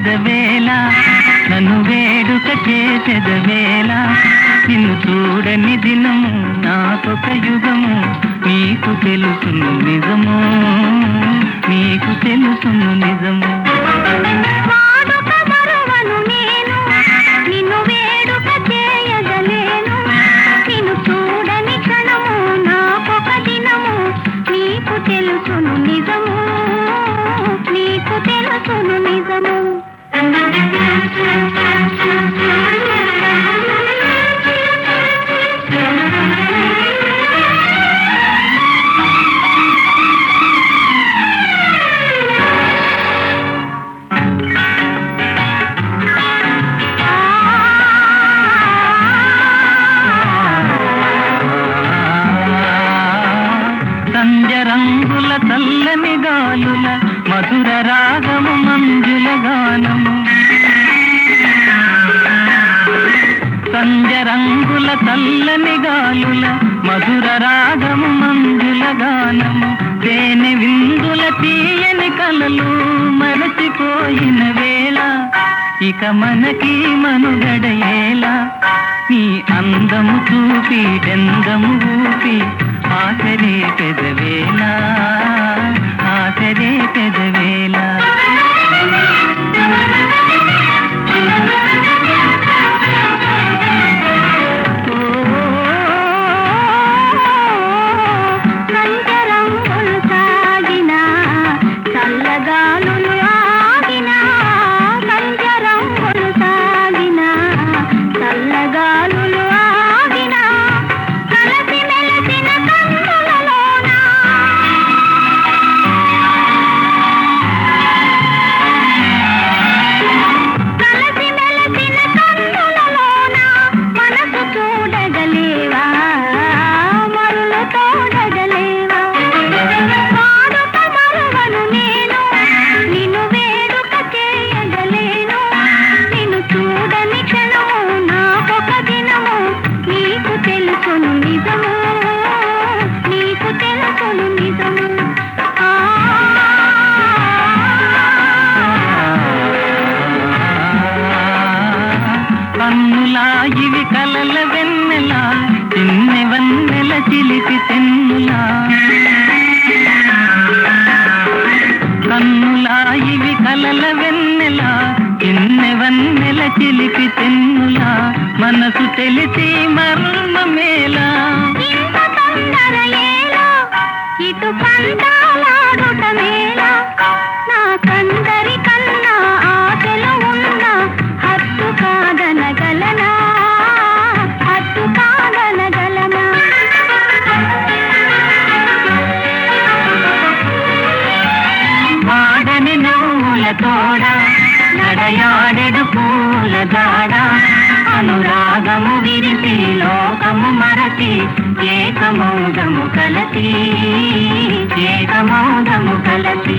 పెదవేళ నన్ను వేడుక చేసెదవేళ నిన్ను చూడని దినము నాకొక యుగము నీకు తెలుసును నిజము నీకు తెలుసును నిజము తెలుసును నిజము నీకు తెలుసును నిజము సంజరంగుల చల్లని గాలుల మధుర రాగము మంజుల గానము సంజరంగుల చల్లని గాలుల మధుర రాగము మంజుల గానము తేనె విందుల తీయని కలలు మరచిపోయిన వేళ ఇక మనకి మనుగడయేలా నీ అందము చూపి డెందము ఊపి ఆసరే పెదవేళ ఆసరే పెదవేళ సంచరంగులు సాగిన చల్లగాలులు ఆగిన సంచరంగులు సాగిన చల్లగాలులు ఆగిన కలసి మెలసిన కన్నులలోన కలసి మెలసిన కన్నులలోన మనసు చూడగలేవా మరులు తోడగలేవా వాడుక మరువను నేను నిన్ను వేడుక చేయగలేను నిన్ను చూడని క్షణము నాకొక దినము నీకు తెలుసును నిజము నీకు తెలుసును నిజము కన్నులా ఇవి కలల వెన్నెలా చిన్నె వన్నెల చిలిపి తెన్నులా కన్నులా ఇవి కలల వెన్నెలా చిన్నె వన్నెల చిలిపి తెన్నులా మనసు తెలిసి మర్మమేలా ఇంత తొందర ఏలా ఇటు పంతాలాడుట మేలా నాకందరి కన్నా ఆశలు ఉన్నా హత్తు కాదనగలనా హత్తు కాదనగలనా వాడని నవ్వుల తోడ నడయాడెడు పూల జాడ అనురాగము విరిసి లోకము మరచి ఏకమౌదము కలసి ఏకమౌదము కలసి